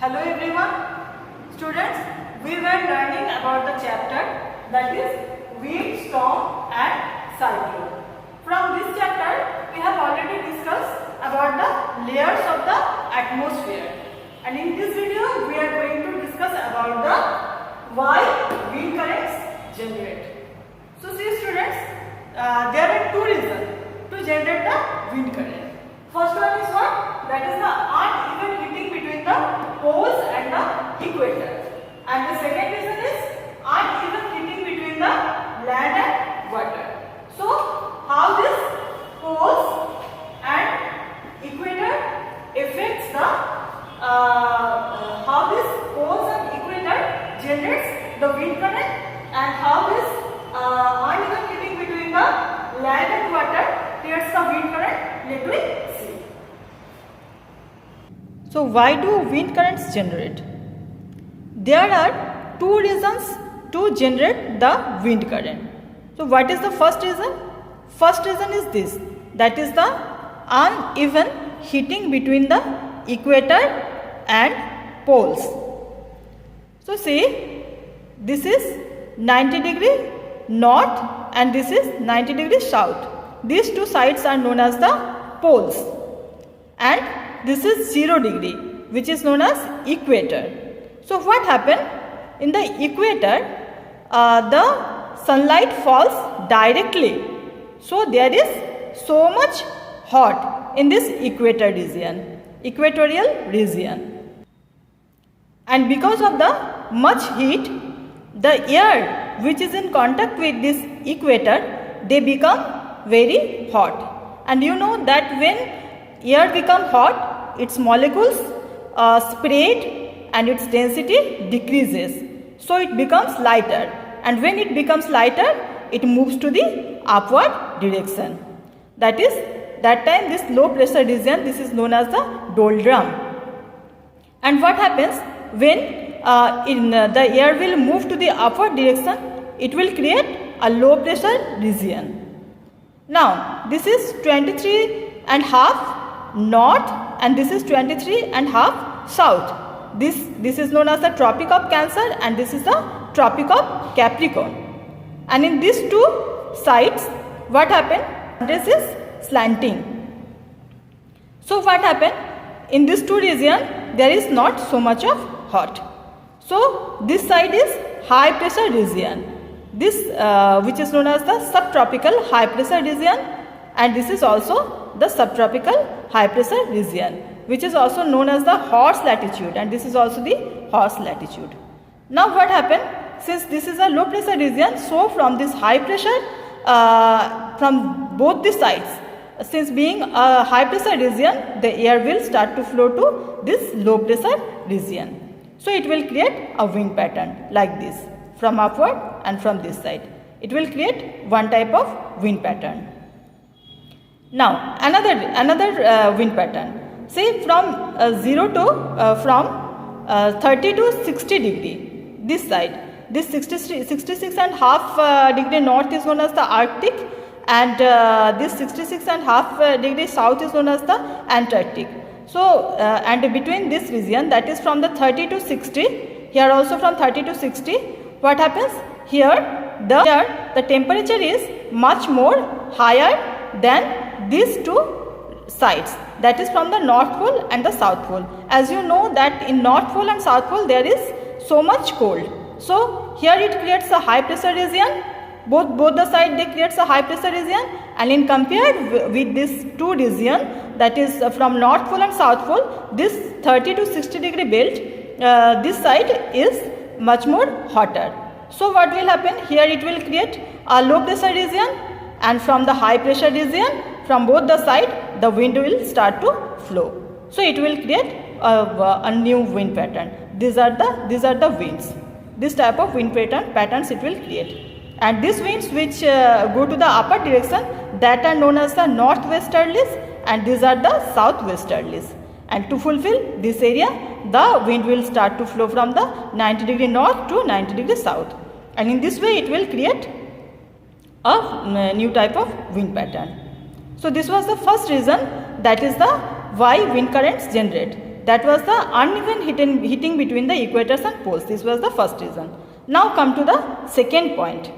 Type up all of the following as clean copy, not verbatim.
Hello everyone, students. We were learning about the chapter that is wind, storm and cyclone. From this chapter, we have already discussed about the layers of the atmosphere. And in this video, we are going to discuss about the why wind currents generate. So see students, there are two reasons to generate the wind current. First one is what? That is the uneven heating between the poles and the equator. And the second reason is uneven heating between the land and water. So how this poles and equator affects the how this poles and equator generates the wind current, and how this uneven heating between the land and water creates the wind current. Let me see. So why do wind currents generate? There are two reasons to generate the wind current. So what is the first reason? First reason is this, that is the uneven heating between the equator and poles. So see, this is 90 degree north and this is 90 degree south. These two sides are known as the poles, and this is 0 degree, which is known as equator. So what happened? In the equator, the sunlight falls directly. So there is so much hot in this equator region, equatorial region. And because of the much heat, the air which is in contact with this equator, they become very hot. And you know that when air becomes hot, its molecules spread and its density decreases. So it becomes lighter, and when it becomes lighter, it moves to the upward direction. That is, that time this low pressure region, this is known as the doldrum. And what happens when the air will move to the upward direction? It will create a low pressure region. Now this is 23.5 north and this is 23.5 south. This is known as the Tropic of Cancer and this is the Tropic of Capricorn. And in these two sides, what happened? This is slanting. So what happened? In these two regions, there is not so much of hot. So this side is high pressure region. This which is known as the subtropical high pressure region, and this is also the subtropical high pressure region, which is also known as the horse latitude, and this is also the horse latitude. Now what happened? Since this is a low pressure region, so from this high pressure, from both the sides, since being a high pressure region, the air will start to flow to this low pressure region. So it will create a wind pattern like this, from upward and from this side. It will create one type of wind pattern. Now another wind pattern. Say from 30 to 60 degree, this side. This 66.5 degree north is known as the Arctic, and this 66.5 degree south is known as the Antarctic. So and between this region, that is from the 30 to 60, here also from 30 to 60, what happens? Here the temperature is much more higher than these two sides, that is from the North Pole and the South Pole. As you know that in North Pole and South Pole there is so much cold. So here it creates a high pressure region, both the side they creates a high pressure region, and in compared with this two region, that is from North Pole and South Pole, this 30 to 60 degree belt, this side is much more hotter. So what will happen? Here it will create a low pressure region, and from the high pressure region, from both the side, the wind will start to flow. So it will create a new wind pattern. These are the winds. This type of wind patterns it will create. And these winds which go to the upper direction, that are known as the northwesterlies, and these are the southwesterlies. And to fulfill this area, the wind will start to flow from the 90 degree north to 90 degree south. And in this way it will create a new type of wind pattern. So this was the first reason, that is the why wind currents generate. that was the uneven heating between the equators and poles. This was the first reason. Now come to the second point.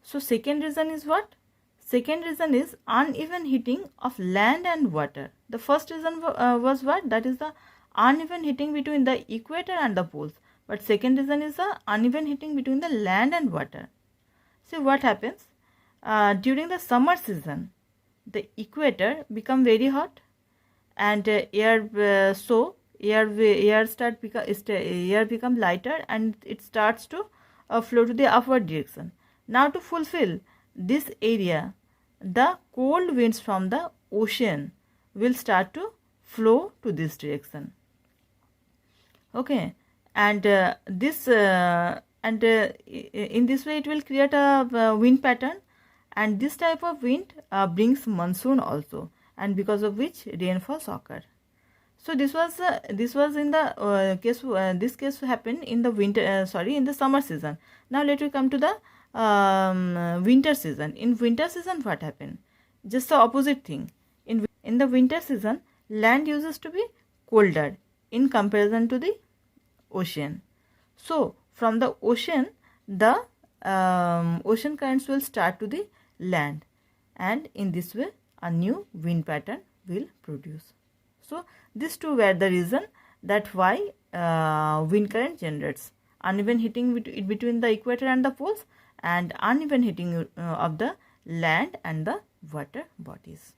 So second reason is what? Second reason is uneven heating of land and water. The first reason was what? That is the uneven heating between the equator and the poles. But second reason is the uneven heating between the land and water. See what happens? During the summer season, the equator become very hot, and air become lighter, and it starts to flow to the upward direction. Now to fulfill this area, the cold winds from the ocean will start to flow to this direction. Okay, and in this way it will create a wind pattern, and this type of wind brings monsoon also, and because of which rainfalls occur. So this was in the case. This case happened in the in the summer season. Now let me come to the winter season. In winter season, what happened? Just the opposite thing. In the winter season, land uses to be colder in comparison to the ocean. So from the ocean, the ocean currents will start to the land, and in this way a new wind pattern will produce. So these two were the reason that why wind current generates uneven heating between the equator and the poles, and uneven heating of the land and the water bodies.